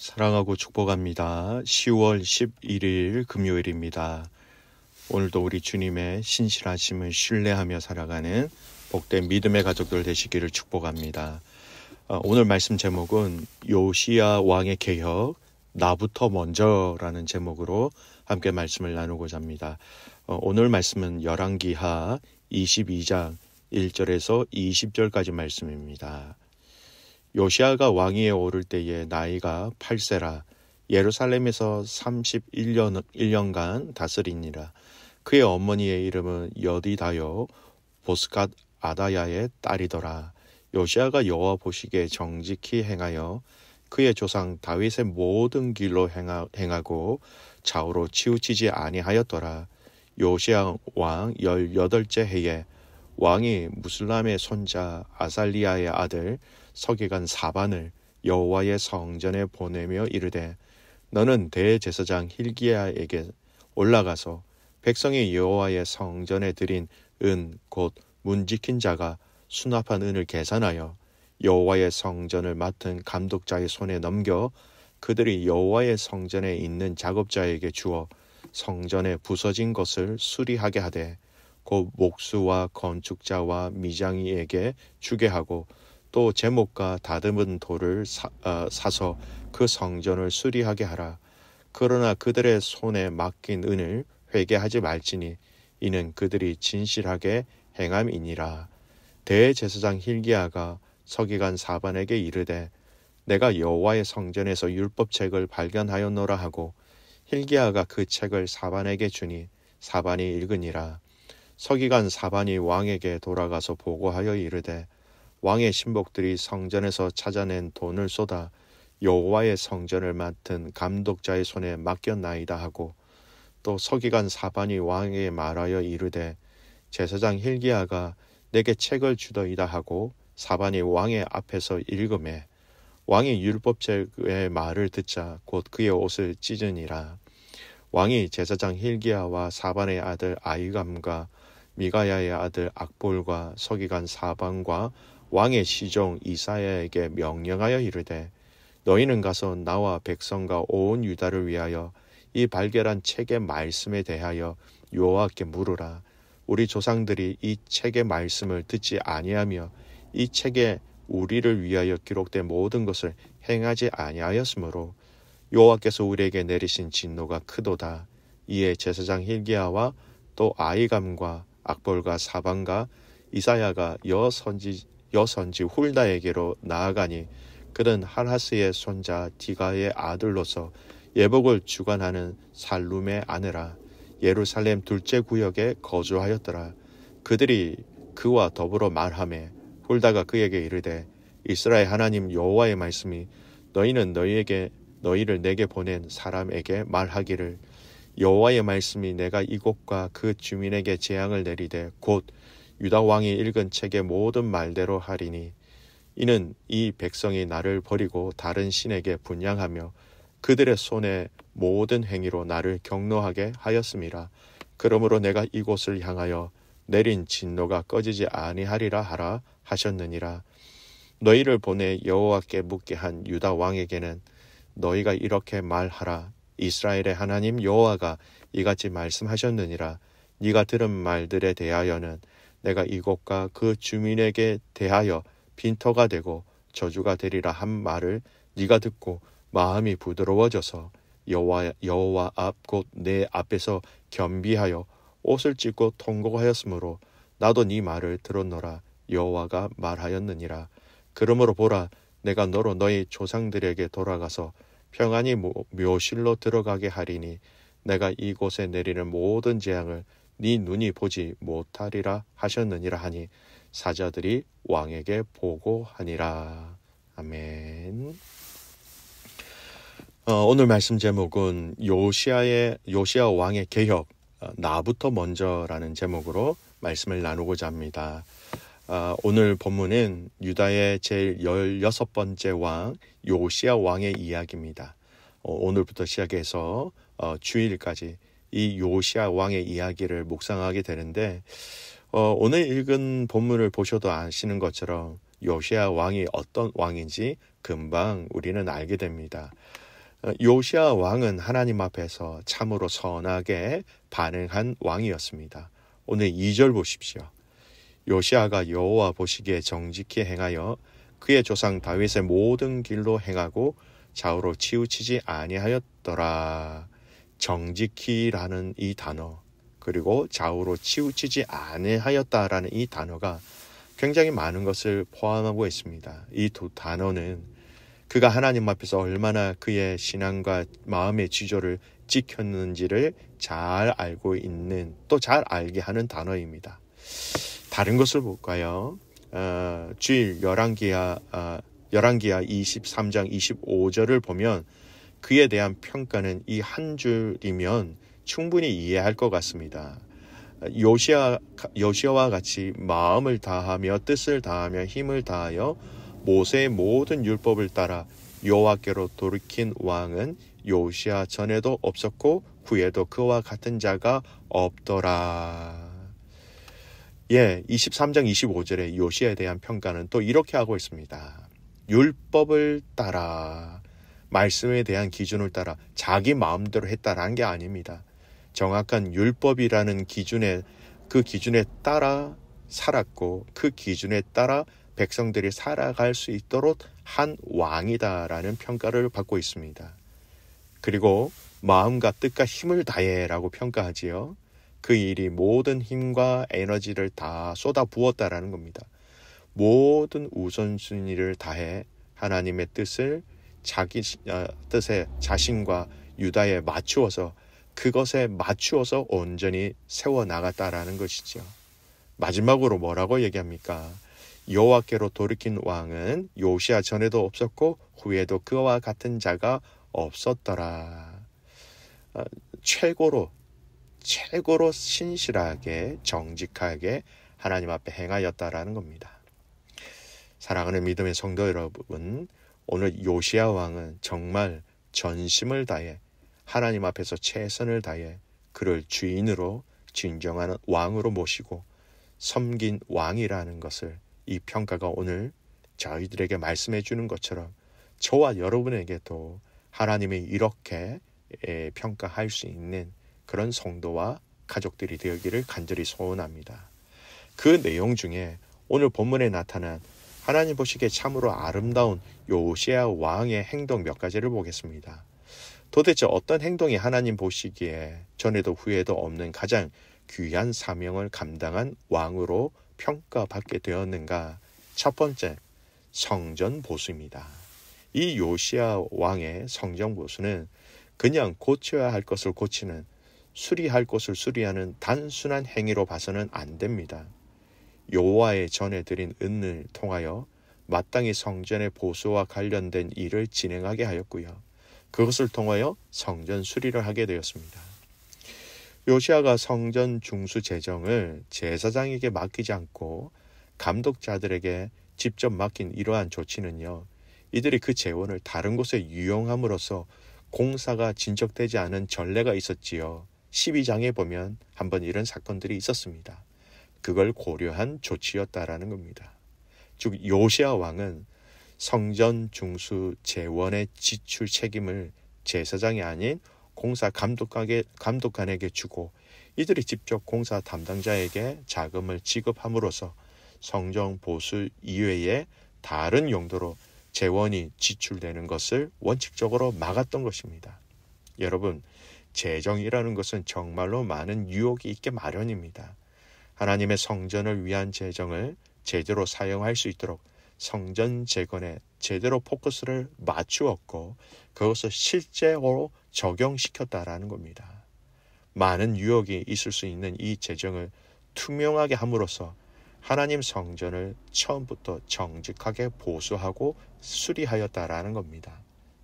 사랑하고 축복합니다. 10월 11일 금요일입니다. 오늘도 우리 주님의 신실하심을 신뢰하며 살아가는 복된 믿음의 가족들 되시기를 축복합니다. 오늘 말씀 제목은 요시야 왕의 개혁, 나부터 먼저라는 제목으로 함께 말씀을 나누고자 합니다. 오늘 말씀은 열왕기하 22장 1절에서 20절까지 말씀입니다. 요시야가 왕위에 오를 때에 나이가 8세라 예루살렘에서 31년간 다스리니라. 그의 어머니의 이름은 여디다요 보스갓 아다야의 딸이더라. 요시야가 여호와 보시기에 정직히 행하여 그의 조상 다윗의 모든 길로 행하고 좌우로 치우치지 아니하였더라. 요시야 왕 18째 해에 왕이 무슬람의 손자 아살리야의 아들 서기관 사반을 여호와의 성전에 보내며 이르되 너는 대제사장 hil기야에게 올라가서 백성이 여호와의 성전에 드린 은 곧 문지킨 자가 수납한 은을 계산하여 여호와의 성전을 맡은 감독자의 손에 넘겨 그들이 여호와의 성전에 있는 작업자에게 주어 성전에 부서진 것을 수리하게 하되 곧 목수와 건축자와 미장이에게 주게 하고 또 제목과 다듬은 돌을 사서 그 성전을 수리하게 하라. 그러나 그들의 손에 맡긴 은을 회개하지 말지니 이는 그들이 진실하게 행함이니라. 대제사장 hil기야가 서기관 사반에게 이르되 내가 여호와의 성전에서 율법책을 발견하였노라 하고 hil기야가 그 책을 사반에게 주니 사반이 읽으니라. 서기관 사반이 왕에게 돌아가서 보고하여 이르되 왕의 신복들이 성전에서 찾아낸 돈을 쏟아 여호와의 성전을 맡은 감독자의 손에 맡겼나이다 하고 또 서기관 사반이 왕에게 말하여 이르되 제사장 hil기야가 내게 책을 주더이다 하고 사반이 왕의 앞에서 읽으매 왕이 율법책의 말을 듣자 곧 그의 옷을 찢으니라. 왕이 제사장 hil기야와 사반의 아들 아히감과 미가야의 아들 악볼과 서기관 사반과 왕의 시종 이사야에게 명령하여 이르되 너희는 가서 나와 백성과 온 유다를 위하여 이 발견한 책의 말씀에 대하여 여호와께 물으라. 우리 조상들이 이 책의 말씀을 듣지 아니하며 이 책에 우리를 위하여 기록된 모든 것을 행하지 아니하였으므로 여호와께서 우리에게 내리신 진노가 크도다. 이에 제사장 hil기야와 또 아히감과 악볼과 사반과 이사야가 여선지 훌다에게로 나아가니 그는 하나스의 손자 디가의 아들로서 예복을 주관하는 살룸의 아내라. 예루살렘 둘째 구역에 거주하였더라. 그들이 그와 더불어 말하매 훌다가 그에게 이르되 이스라엘 하나님 여호와의 말씀이 너희는 너희를 내게 보낸 사람에게 말하기를 여호와의 말씀이 내가 이곳과 그 주민에게 재앙을 내리되 곧 유다 왕이 읽은 책의 모든 말대로 하리니 이는 이 백성이 나를 버리고 다른 신에게 분향하며 그들의 손의 모든 행위로 나를 경노하게 하였음이라. 그러므로 내가 이곳을 향하여 내린 진노가 꺼지지 아니하리라 하라 하셨느니라. 너희를 보내 여호와께 묻게 한 유다 왕에게는 너희가 이렇게 말하라. 이스라엘의 하나님 여호와가 이같이 말씀하셨느니라. 네가 들은 말들에 대하여는 내가 이곳과 그 주민에게 대하여 빈터가 되고 저주가 되리라 한 말을 네가 듣고 마음이 부드러워져서 여호와 앞 곧 내 앞에서 겸비하여 옷을 찢고 통곡하였으므로 나도 네 말을 들었노라. 여호와가 말하였느니라. 그러므로 보라 내가 너로 너희 조상들에게 돌아가서 평안히 묘실로 들어가게 하리니 내가 이곳에 내리는 모든 재앙을 네 눈이 보지 못하리라 하셨느니라 하니 사자들이 왕에게 보고하니라. 아멘. 오늘 말씀 제목은 요시야 왕의 개혁, 나부터 먼저라는 제목으로 말씀을 나누고자 합니다. 오늘 본문은 유다의 제일 16번째 왕 요시야 왕의 이야기입니다. 오늘부터 시작해서 주일까지 이 요시야 왕의 이야기를 묵상하게 되는데 오늘 읽은 본문을 보셔도 아시는 것처럼 요시야 왕이 어떤 왕인지 금방 우리는 알게 됩니다. 요시야 왕은 하나님 앞에서 참으로 선하게 반응한 왕이었습니다. 오늘 2절 보십시오. 요시야가 여호와 보시기에 정직히 행하여 그의 조상 다윗의 모든 길로 행하고 좌우로 치우치지 아니하였더라. 정직히라는 이 단어, 그리고 좌우로 치우치지 아니하였다라는 이 단어가 굉장히 많은 것을 포함하고 있습니다. 이 두 단어는 그가 하나님 앞에서 얼마나 그의 신앙과 마음의 지조를 지켰는지를 잘 알고 있는, 또 잘 알게 하는 단어입니다. 다른 것을 볼까요? 주일 열왕기하 23장 25절을 보면 그에 대한 평가는 이 한 줄이면 충분히 이해할 것 같습니다. 요시야와 같이 마음을 다하며 뜻을 다하며 힘을 다하여 모세의 모든 율법을 따라 여호와께로 돌이킨 왕은 요시야 전에도 없었고 후에도 그와 같은 자가 없더라. 23장 25절에 요시야에 대한 평가는 또 이렇게 하고 있습니다. 율법을 따라, 말씀에 대한 기준을 따라 자기 마음대로 했다라는 게 아닙니다. 정확한 율법이라는 그 기준에 따라 살았고 그 기준에 따라 백성들이 살아갈 수 있도록 한 왕이다라는 평가를 받고 있습니다. 그리고 마음과 뜻과 힘을 다해라고 평가하지요. 그 일이 모든 힘과 에너지를 다 쏟아 부었다라는 겁니다. 모든 우선순위를 다해 하나님의 뜻을 자기 뜻에 자신과 유다에 맞추어서 그것에 맞추어서 온전히 세워나갔다라는 것이죠. 마지막으로 뭐라고 얘기합니까? 여호와께로 돌이킨 왕은 요시야 전에도 없었고 후에도 그와 같은 자가 없었더라. 최고로 신실하게 정직하게 하나님 앞에 행하였다라는 겁니다. 사랑하는 믿음의 성도 여러분, 오늘 요시야 왕은 정말 전심을 다해 하나님 앞에서 최선을 다해 그를 주인으로 진정한 왕으로 모시고 섬긴 왕이라는 것을, 이 평가가 오늘 저희들에게 말씀해 주는 것처럼 저와 여러분에게도 하나님이 이렇게 평가할 수 있는 그런 성도와 가족들이 되기를 간절히 소원합니다. 그 내용 중에 오늘 본문에 나타난 하나님 보시기에 참으로 아름다운 요시야 왕의 행동 몇 가지를 보겠습니다. 도대체 어떤 행동이 하나님 보시기에 전에도 후에도 없는 가장 귀한 사명을 감당한 왕으로 평가받게 되었는가? 첫 번째, 성전 보수입니다. 이 요시야 왕의 성전 보수는 그냥 고쳐야 할 것을 고치는, 수리할 것을 수리하는 단순한 행위로 봐서는 안 됩니다. 여호와의 전에 드린 은을 통하여 마땅히 성전의 보수와 관련된 일을 진행하게 하였고요. 그것을 통하여 성전 수리를 하게 되었습니다. 요시야가 성전 중수 재정을 제사장에게 맡기지 않고 감독자들에게 직접 맡긴 이러한 조치는요, 이들이 그 재원을 다른 곳에 유용함으로써 공사가 진척되지 않은 전례가 있었지요. 12장에 보면 한번 이런 사건들이 있었습니다. 그걸 고려한 조치였다라는 겁니다. 즉 요시야 왕은 성전 중수 재원의 지출 책임을 제사장이 아닌 공사 감독관에게 주고 이들이 직접 공사 담당자에게 자금을 지급함으로써 성전 보수 이외에 다른 용도로 재원이 지출되는 것을 원칙적으로 막았던 것입니다. 여러분, 재정이라는 것은 정말로 많은 유혹이 있게 마련입니다. 하나님의 성전을 위한 재정을 제대로 사용할 수 있도록 성전 재건에 제대로 포커스를 맞추었고 그것을 실제로 적용시켰다라는 겁니다. 많은 유혹이 있을 수 있는 이 재정을 투명하게 함으로써 하나님 성전을 처음부터 정직하게 보수하고 수리하였다라는 겁니다.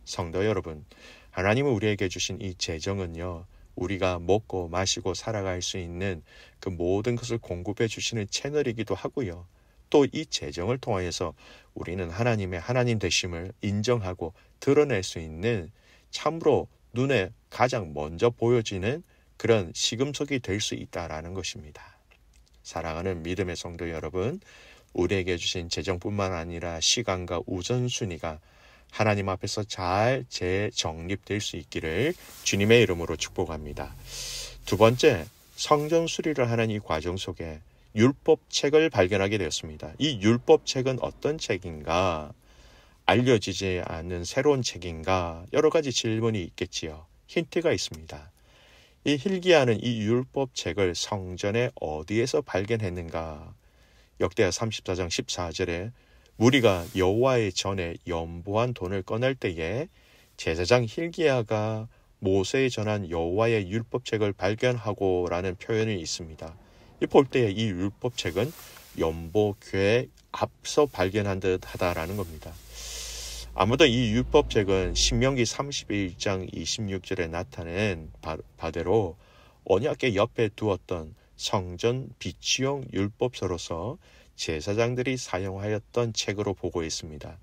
성도 여러분, 하나님은 우리에게 주신 이 재정은요, 우리가 먹고 마시고 살아갈 수 있는 그 모든 것을 공급해 주시는 채널이기도 하고요. 또 이 재정을 통하여서 우리는 하나님의 하나님 되심을 인정하고 드러낼 수 있는 참으로 눈에 가장 먼저 보여지는 그런 시금석이 될 수 있다라는 것입니다. 사랑하는 믿음의 성도 여러분, 우리에게 주신 재정뿐만 아니라 시간과 우선순위가 하나님 앞에서 잘 재정립될 수 있기를 주님의 이름으로 축복합니다. 두 번째, 성전 수리를 하는 이 과정 속에 율법책을 발견하게 되었습니다. 이 율법책은 어떤 책인가? 알려지지 않는 새로운 책인가? 여러 가지 질문이 있겠지요. 힌트가 있습니다. 이 hil기야는 이 율법책을 성전에 어디에서 발견했는가? 역대하 34장 14절에 무리가 여호와의 전에 연보한 돈을 꺼낼 때에 제사장 hil기야가 모세에 전한 여호와의 율법책을 발견하고라는 표현이 있습니다. 볼 때에 이 율법책은 연보궤에 앞서 발견한 듯 하다라는 겁니다. 아무도 이 율법책은 신명기 31장 26절에 나타낸 바대로 언약궤 옆에 두었던 성전 비치용 율법서로서 제사장들이 사용하였던 책으로 보고 있습니다.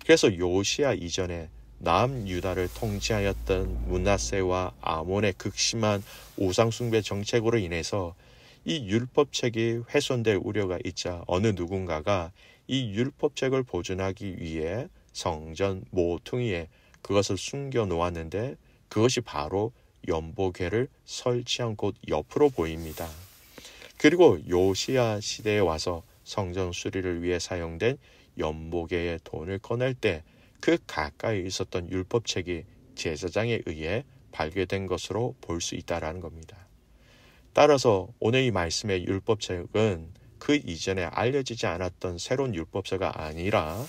그래서 요시야 이전에 남유다를 통치하였던 므낫세와 아몬의 극심한 우상숭배 정책으로 인해서 이 율법책이 훼손될 우려가 있자 어느 누군가가 이 율법책을 보존하기 위해 성전 모퉁이에 그것을 숨겨 놓았는데 그것이 바로 연보궤를 설치한 곳 옆으로 보입니다. 그리고 요시야 시대에 와서 성전 수리를 위해 사용된 연보궤의 돈을 꺼낼 때 그 가까이 있었던 율법책이 제사장에 의해 발견된 것으로 볼 수 있다는 겁니다. 따라서 오늘 이 말씀의 율법책은 그 이전에 알려지지 않았던 새로운 율법서가 아니라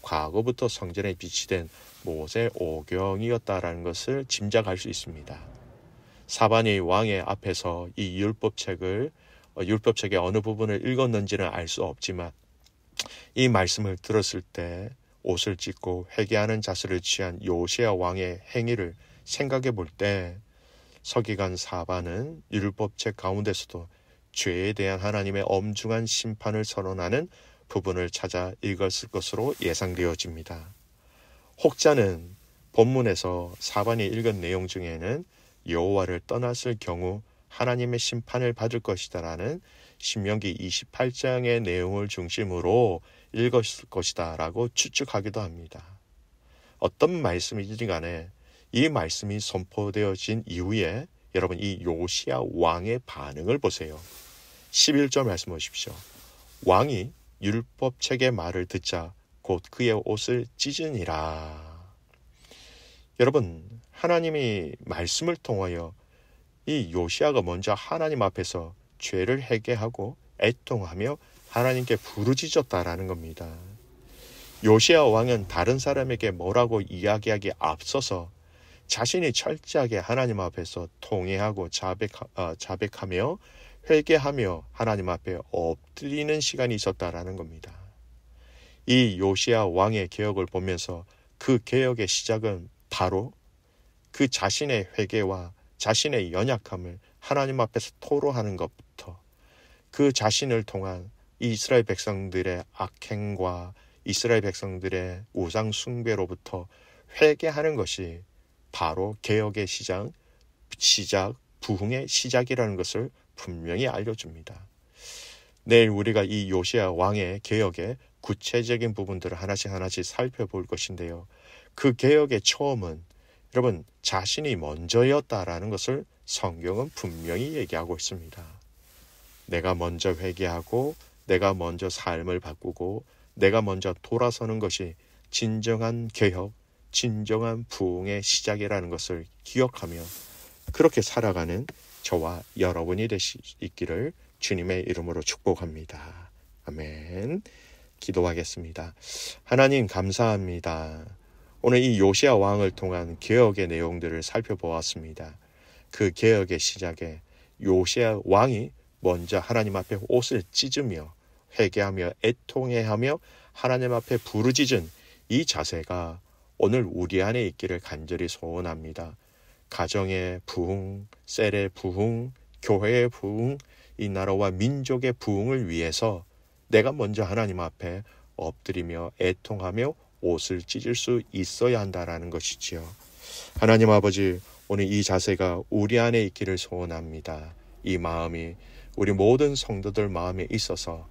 과거부터 성전에 비치된 모세 오경이었다라는 것을 짐작할 수 있습니다. 사반이 왕의 앞에서 이 율법책의 어느 부분을 읽었는지는 알 수 없지만 이 말씀을 들었을 때 옷을 찢고 회개하는 자세를 취한 요시야 왕의 행위를 생각해 볼 때 서기관 사반은 율법책 가운데서도 죄에 대한 하나님의 엄중한 심판을 선언하는 부분을 찾아 읽었을 것으로 예상되어집니다. 혹자는 본문에서 사반이 읽은 내용 중에는 여호와를 떠났을 경우 하나님의 심판을 받을 것이다라는 신명기 28장의 내용을 중심으로 읽었을 것이다 라고 추측하기도 합니다. 어떤 말씀이든 간에 이 말씀이 선포되어진 이후에 여러분 이 요시야 왕의 반응을 보세요. 11절 말씀 보십시오. 왕이 율법책의 말을 듣자 곧 그의 옷을 찢으니라. 여러분 하나님이 말씀을 통하여 이 요시야가 먼저 하나님 앞에서 죄를 회개하고 애통하며 하나님께 부르짖었다라는 겁니다. 요시야 왕은 다른 사람에게 뭐라고 이야기하기에 앞서서 자신이 철저하게 하나님 앞에서 통회하고 자백하며 회개하며 하나님 앞에 엎드리는 시간이 있었다라는 겁니다. 이 요시야 왕의 개혁을 보면서 그 개혁의 시작은 바로 그 자신의 회개와 자신의 연약함을 하나님 앞에서 토로하는 것부터 그 자신을 통한 이스라엘 백성들의 악행과 이스라엘 백성들의 우상 숭배로부터 회개하는 것이 바로 개혁의 시작, 부흥의 시작이라는 것을 분명히 알려줍니다. 내일 우리가 이 요시야 왕의 개혁의 구체적인 부분들을 하나씩 살펴볼 것인데요. 그 개혁의 처음은 여러분 자신이 먼저였다라는 것을 성경은 분명히 얘기하고 있습니다. 내가 먼저 회개하고 내가 먼저 삶을 바꾸고 내가 먼저 돌아서는 것이 진정한 개혁, 진정한 부흥의 시작이라는 것을 기억하며 그렇게 살아가는 저와 여러분이 되시기를 주님의 이름으로 축복합니다. 아멘. 기도하겠습니다. 하나님 감사합니다. 오늘 이 요시야 왕을 통한 개혁의 내용들을 살펴보았습니다. 그 개혁의 시작에 요시야 왕이 먼저 하나님 앞에 옷을 찢으며 회개하며 애통해하며 하나님 앞에 부르짖은 이 자세가 오늘 우리 안에 있기를 간절히 소원합니다. 가정의 부흥, 셀의 부흥, 교회의 부흥, 이 나라와 민족의 부흥을 위해서 내가 먼저 하나님 앞에 엎드리며 애통하며 옷을 찢을 수 있어야 한다라는 것이지요. 하나님 아버지, 오늘 이 자세가 우리 안에 있기를 소원합니다. 이 마음이 우리 모든 성도들 마음에 있어서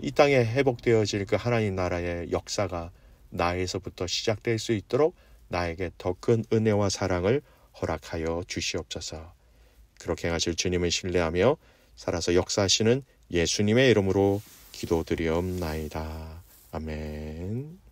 이 땅에 회복되어질 그 하나님 나라의 역사가 나에서부터 시작될 수 있도록 나에게 더 큰 은혜와 사랑을 허락하여 주시옵소서. 그렇게 하실 주님을 신뢰하며 살아서 역사하시는 예수님의 이름으로 기도드리옵나이다. 아멘.